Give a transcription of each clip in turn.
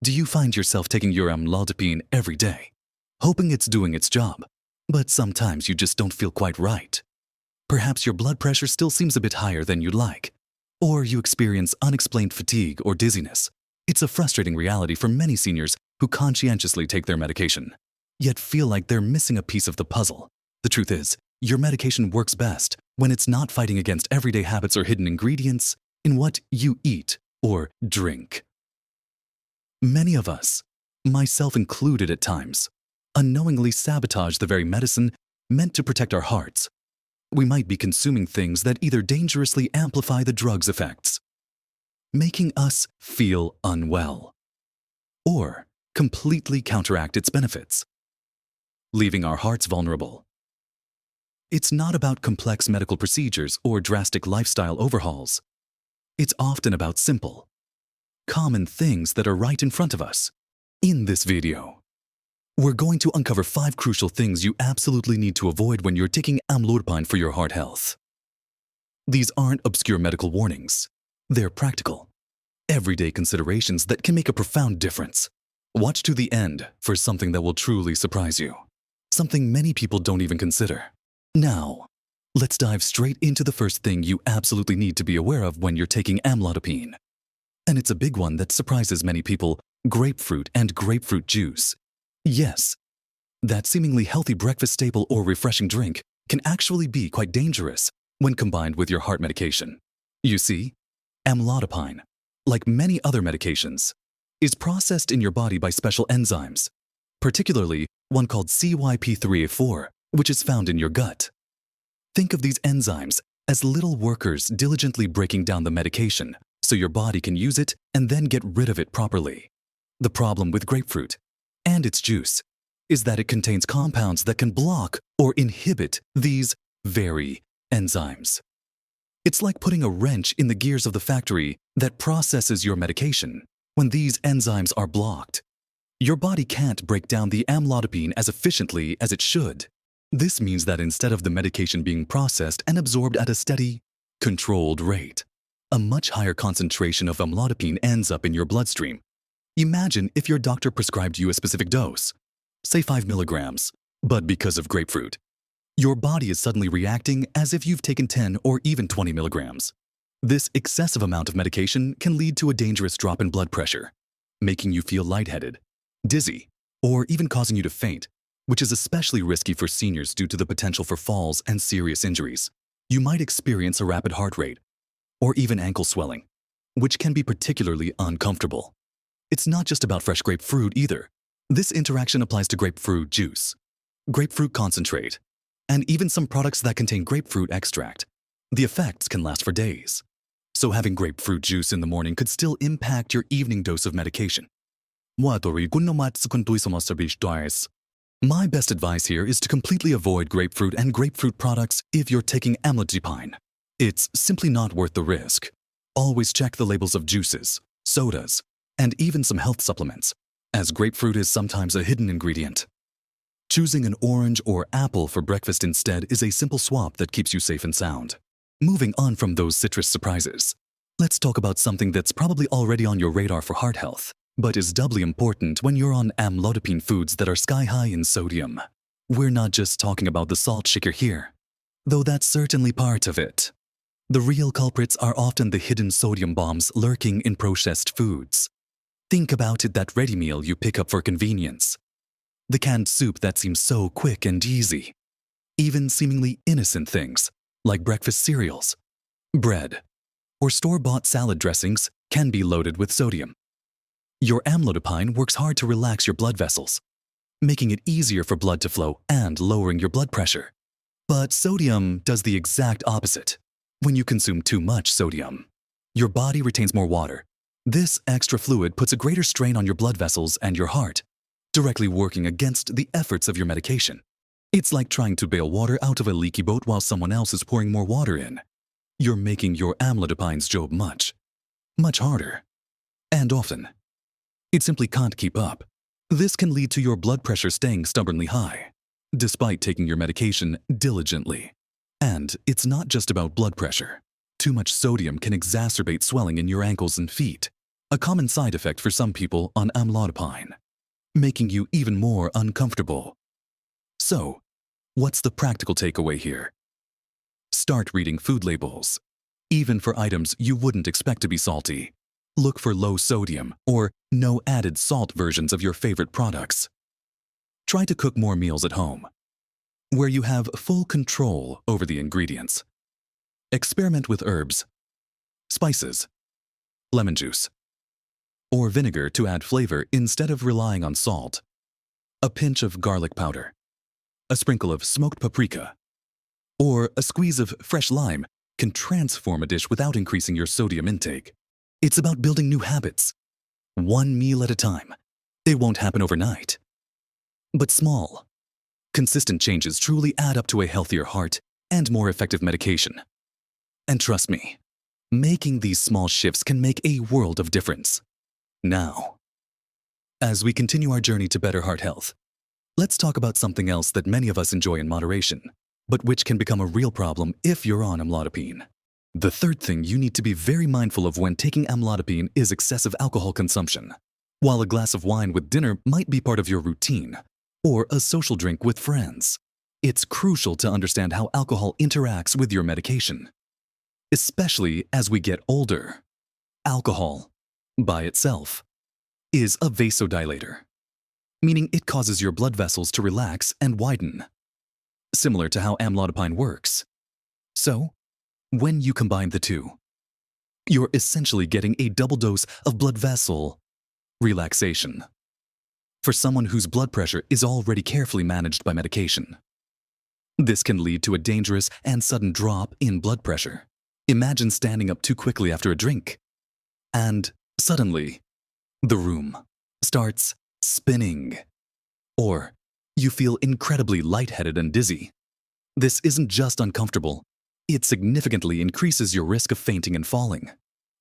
Do you find yourself taking your amlodipine every day, hoping it's doing its job, but sometimes you just don't feel quite right? Perhaps your blood pressure still seems a bit higher than you'd like, or you experience unexplained fatigue or dizziness. It's a frustrating reality for many seniors who conscientiously take their medication, yet feel like they're missing a piece of the puzzle. The truth is, your medication works best when it's not fighting against everyday habits or hidden ingredients in what you eat or drink. Many of us, myself included at times, unknowingly sabotage the very medicine meant to protect our hearts. We might be consuming things that either dangerously amplify the drug's effects, making us feel unwell, or completely counteract its benefits, leaving our hearts vulnerable. It's not about complex medical procedures or drastic lifestyle overhauls. It's often about simple, common things that are right in front of us. In this video, we're going to uncover 5 crucial things you absolutely need to avoid when you're taking amlodipine for your heart health. These aren't obscure medical warnings. They're practical, everyday considerations that can make a profound difference. Watch to the end for something that will truly surprise you, something many people don't even consider. Now, let's dive straight into the first thing you absolutely need to be aware of when you're taking amlodipine. And it's a big one that surprises many people: grapefruit and grapefruit juice. Yes, that seemingly healthy breakfast staple or refreshing drink can actually be quite dangerous when combined with your heart medication. You see, amlodipine, like many other medications, is processed in your body by special enzymes, particularly one called CYP3A4, which is found in your gut. Think of these enzymes as little workers diligently breaking down the medication so your body can use it and then get rid of it properly. The problem with grapefruit and its juice is that it contains compounds that can block or inhibit these very enzymes. It's like putting a wrench in the gears of the factory that processes your medication. When these enzymes are blocked, your body can't break down the amlodipine as efficiently as it should. This means that instead of the medication being processed and absorbed at a steady, controlled rate, a much higher concentration of amlodipine ends up in your bloodstream. Imagine if your doctor prescribed you a specific dose, say 5 milligrams, but because of grapefruit, your body is suddenly reacting as if you've taken 10 or even 20 milligrams. This excessive amount of medication can lead to a dangerous drop in blood pressure, making you feel lightheaded, dizzy, or even causing you to faint, which is especially risky for seniors due to the potential for falls and serious injuries. You might experience a rapid heart rate, or even ankle swelling, which can be particularly uncomfortable. It's not just about fresh grapefruit either. This interaction applies to grapefruit juice, grapefruit concentrate, and even some products that contain grapefruit extract. The effects can last for days. So having grapefruit juice in the morning could still impact your evening dose of medication. My best advice here is to completely avoid grapefruit and grapefruit products if you're taking amlodipine. It's simply not worth the risk. Always check the labels of juices, sodas, and even some health supplements, as grapefruit is sometimes a hidden ingredient. Choosing an orange or apple for breakfast instead is a simple swap that keeps you safe and sound. Moving on from those citrus surprises, let's talk about something that's probably already on your radar for heart health, but is doubly important when you're on amlodipine foods that are sky-high in sodium. We're not just talking about the salt shaker here, though that's certainly part of it. The real culprits are often the hidden sodium bombs lurking in processed foods. Think about it: that ready meal you pick up for convenience, the canned soup that seems so quick and easy, even seemingly innocent things like breakfast cereals, bread, or store-bought salad dressings can be loaded with sodium. Your amlodipine works hard to relax your blood vessels, making it easier for blood to flow and lowering your blood pressure. But sodium does the exact opposite. When you consume too much sodium, your body retains more water. This extra fluid puts a greater strain on your blood vessels and your heart, directly working against the efforts of your medication. It's like trying to bail water out of a leaky boat while someone else is pouring more water in. You're making your amlodipine's job much harder. And often, it simply can't keep up. This can lead to your blood pressure staying stubbornly high, despite taking your medication diligently. And it's not just about blood pressure. Too much sodium can exacerbate swelling in your ankles and feet, a common side effect for some people on amlodipine, making you even more uncomfortable. So, what's the practical takeaway here? Start reading food labels. Even for items you wouldn't expect to be salty, look for low sodium or no added salt versions of your favorite products. Try to cook more meals at home, where you have full control over the ingredients. Experiment with herbs, spices, lemon juice, or vinegar to add flavor instead of relying on salt. A pinch of garlic powder, a sprinkle of smoked paprika, or a squeeze of fresh lime can transform a dish without increasing your sodium intake. It's about building new habits, one meal at a time. It won't happen overnight. But small, consistent changes truly add up to a healthier heart and more effective medication. And trust me, making these small shifts can make a world of difference. Now, as we continue our journey to better heart health, let's talk about something else that many of us enjoy in moderation, but which can become a real problem if you're on amlodipine. The third thing you need to be very mindful of when taking amlodipine is excessive alcohol consumption. While a glass of wine with dinner might be part of your routine, or a social drink with friends, it's crucial to understand how alcohol interacts with your medication. Especially as we get older, alcohol, by itself, is a vasodilator, meaning it causes your blood vessels to relax and widen, similar to how amlodipine works. So, when you combine the two, you're essentially getting a double dose of blood vessel relaxation for someone whose blood pressure is already carefully managed by medication. This can lead to a dangerous and sudden drop in blood pressure. Imagine standing up too quickly after a drink, and suddenly, the room starts spinning, or you feel incredibly lightheaded and dizzy. This isn't just uncomfortable, it significantly increases your risk of fainting and falling,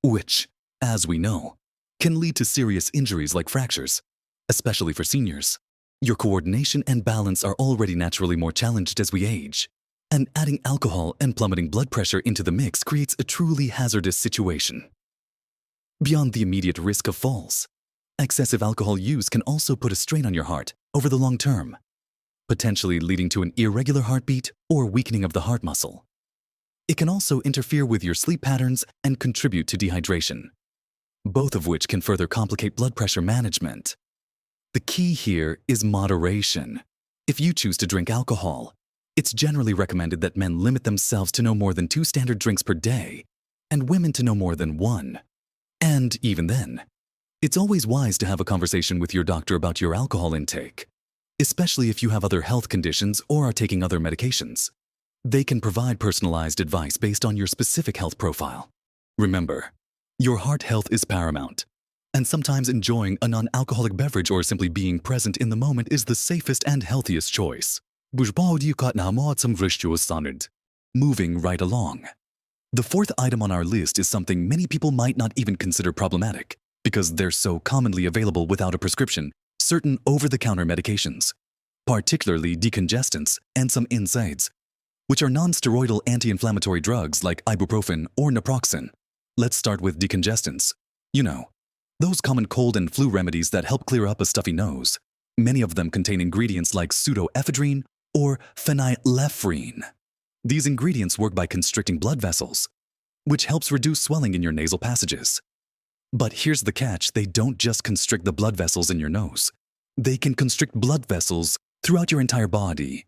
which, as we know, can lead to serious injuries like fractures, especially for seniors. Your coordination and balance are already naturally more challenged as we age, and adding alcohol and plummeting blood pressure into the mix creates a truly hazardous situation. Beyond the immediate risk of falls, excessive alcohol use can also put a strain on your heart over the long term, potentially leading to an irregular heartbeat or weakening of the heart muscle. It can also interfere with your sleep patterns and contribute to dehydration, both of which can further complicate blood pressure management. The key here is moderation. If you choose to drink alcohol, it's generally recommended that men limit themselves to no more than 2 standard drinks per day, and women to no more than 1. And even then, it's always wise to have a conversation with your doctor about your alcohol intake, especially if you have other health conditions or are taking other medications. They can provide personalized advice based on your specific health profile. Remember, your heart health is paramount, and sometimes enjoying a non-alcoholic beverage or simply being present in the moment is the safest and healthiest choice. Moving right along. The fourth item on our list is something many people might not even consider problematic because they're so commonly available without a prescription: certain over-the-counter medications, particularly decongestants and some NSAIDs, which are non-steroidal anti-inflammatory drugs like ibuprofen or naproxen. Let's start with decongestants. You know, those common cold and flu remedies that help clear up a stuffy nose. Many of them contain ingredients like pseudoephedrine or phenylephrine. These ingredients work by constricting blood vessels, which helps reduce swelling in your nasal passages. But here's the catch: they don't just constrict the blood vessels in your nose. They can constrict blood vessels throughout your entire body.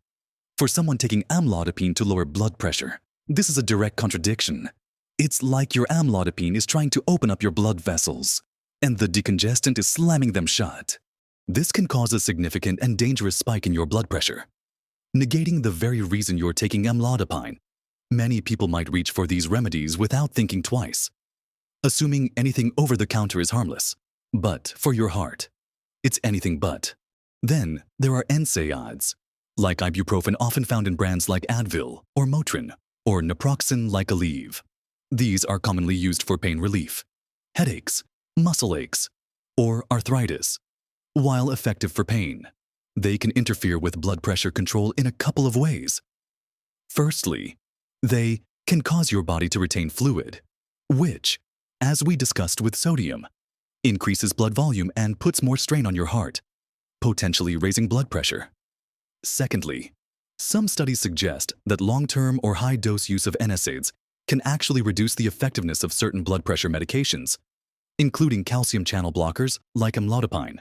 For someone taking amlodipine to lower blood pressure, this is a direct contradiction. It's like your amlodipine is trying to open up your blood vessels, and the decongestant is slamming them shut. This can cause a significant and dangerous spike in your blood pressure, negating the very reason you're taking amlodipine. Many people might reach for these remedies without thinking twice, assuming anything over the counter is harmless. But for your heart, it's anything but. Then there are NSAIDs, like ibuprofen, often found in brands like Advil or Motrin, or naproxen like Aleve. These are commonly used for pain relief, headaches, muscle aches, or arthritis. While effective for pain, they can interfere with blood pressure control in a couple of ways. Firstly, they can cause your body to retain fluid, which, as we discussed with sodium, increases blood volume and puts more strain on your heart, potentially raising blood pressure. Secondly, some studies suggest that long-term or high-dose use of NSAIDs can actually reduce the effectiveness of certain blood pressure medications, including calcium channel blockers like amlodipine.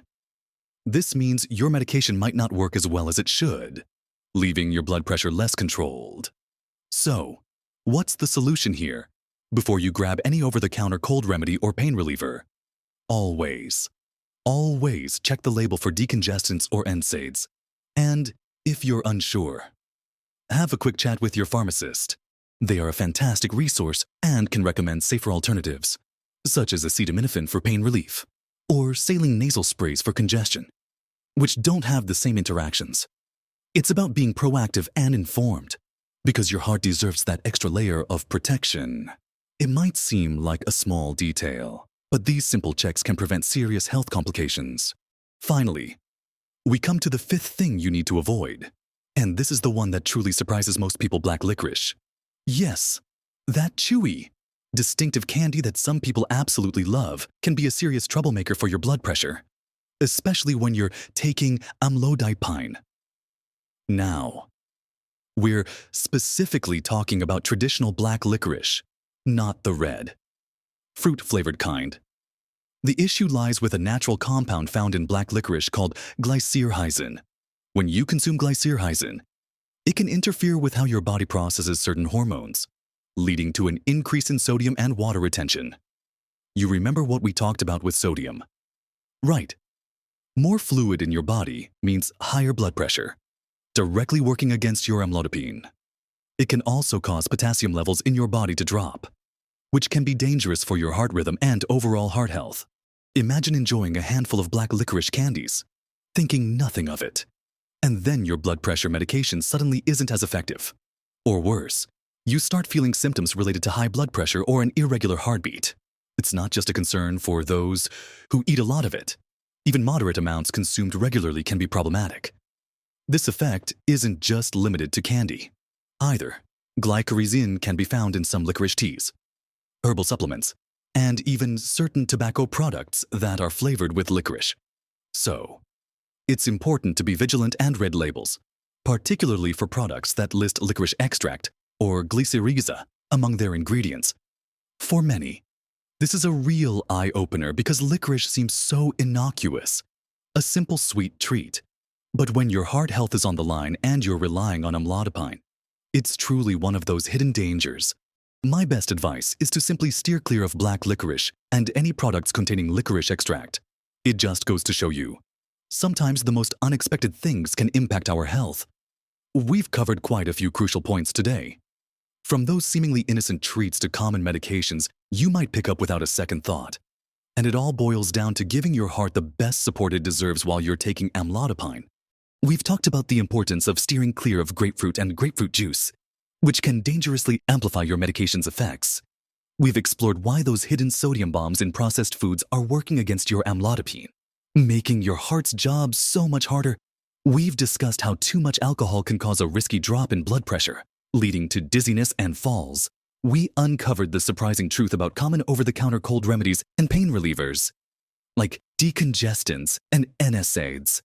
This means your medication might not work as well as it should, leaving your blood pressure less controlled. So, what's the solution here? Before you grab any over-the-counter cold remedy or pain reliever, always check the label for decongestants or NSAIDs. And if you're unsure, have a quick chat with your pharmacist. They are a fantastic resource and can recommend safer alternatives, such as acetaminophen for pain relief or saline nasal sprays for congestion, which don't have the same interactions. It's about being proactive and informed, because your heart deserves that extra layer of protection. It might seem like a small detail, but these simple checks can prevent serious health complications. Finally, we come to the fifth thing you need to avoid, and this is the one that truly surprises most people: black licorice. Yes, that chewy, distinctive candy that some people absolutely love can be a serious troublemaker for your blood pressure, especially when you're taking amlodipine. Now, we're specifically talking about traditional black licorice, not the red, fruit-flavored kind. The issue lies with a natural compound found in black licorice called glycyrrhizin. When you consume glycyrrhizin, it can interfere with how your body processes certain hormones, leading to an increase in sodium and water retention. You remember what we talked about with sodium? Right. More fluid in your body means higher blood pressure, directly working against your amlodipine. It can also cause potassium levels in your body to drop, which can be dangerous for your heart rhythm and overall heart health. Imagine enjoying a handful of black licorice candies, thinking nothing of it, and then your blood pressure medication suddenly isn't as effective. Or worse, you start feeling symptoms related to high blood pressure or an irregular heartbeat. It's not just a concern for those who eat a lot of it. Even moderate amounts consumed regularly can be problematic. This effect isn't just limited to candy, either. Glycyrrhizin can be found in some licorice teas, herbal supplements, and even certain tobacco products that are flavored with licorice. So, it's important to be vigilant and read labels, particularly for products that list licorice extract or glycyrrhiza among their ingredients. For many, this is a real eye-opener because licorice seems so innocuous, a simple sweet treat. But when your heart health is on the line and you're relying on amlodipine, it's truly one of those hidden dangers. My best advice is to simply steer clear of black licorice and any products containing licorice extract. It just goes to show you, sometimes the most unexpected things can impact our health. We've covered quite a few crucial points today. From those seemingly innocent treats to common medications you might pick up without a second thought. And it all boils down to giving your heart the best support it deserves while you're taking amlodipine. We've talked about the importance of steering clear of grapefruit and grapefruit juice, which can dangerously amplify your medication's effects. We've explored why those hidden sodium bombs in processed foods are working against your amlodipine, making your heart's job so much harder. We've discussed how too much alcohol can cause a risky drop in blood pressure, leading to dizziness and falls. We uncovered the surprising truth about common over-the-counter cold remedies and pain relievers, like decongestants and NSAIDs,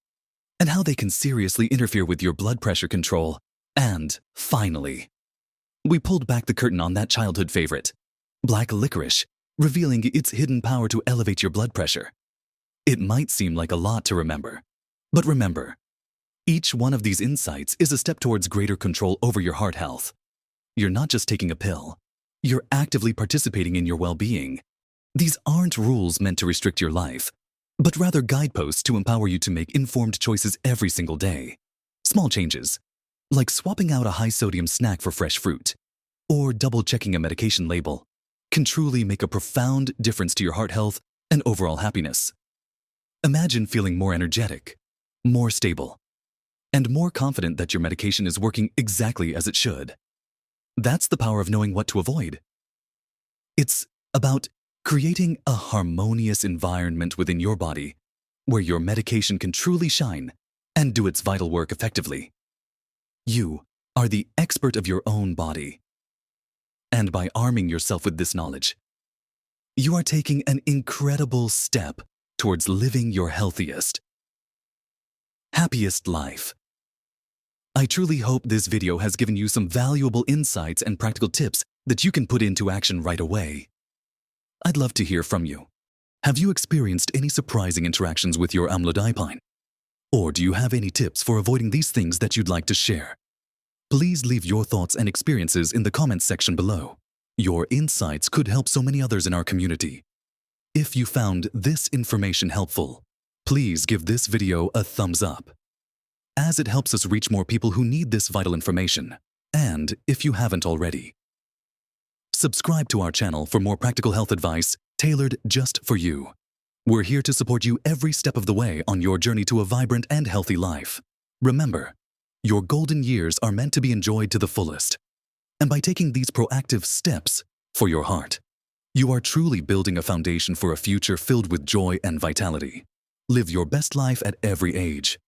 and how they can seriously interfere with your blood pressure control. And, finally, we pulled back the curtain on that childhood favorite, black licorice, revealing its hidden power to elevate your blood pressure. It might seem like a lot to remember, but remember, each one of these insights is a step towards greater control over your heart health. You're not just taking a pill, you're actively participating in your well-being. These aren't rules meant to restrict your life, but rather guideposts to empower you to make informed choices every single day. Small changes, like swapping out a high-sodium snack for fresh fruit, or double-checking a medication label, can truly make a profound difference to your heart health and overall happiness. Imagine feeling more energetic, more stable, and more confident that your medication is working exactly as it should. That's the power of knowing what to avoid. It's about creating a harmonious environment within your body where your medication can truly shine and do its vital work effectively. You are the expert of your own body. And by arming yourself with this knowledge, You are taking an incredible step towards living your healthiest, happiest life. I truly hope this video has given you some valuable insights and practical tips that you can put into action right away. I'd love to hear from you. Have you experienced any surprising interactions with your amlodipine? Or do you have any tips for avoiding these things that you'd like to share? Please leave your thoughts and experiences in the comments section below. Your insights could help so many others in our community. If you found this information helpful, please give this video a thumbs up, as it helps us reach more people who need this vital information. And if you haven't already, subscribe to our channel for more practical health advice tailored just for you. We're here to support you every step of the way on your journey to a vibrant and healthy life. Remember, your golden years are meant to be enjoyed to the fullest. And by taking these proactive steps for your heart, you are truly building a foundation for a future filled with joy and vitality. Live your best life at every age.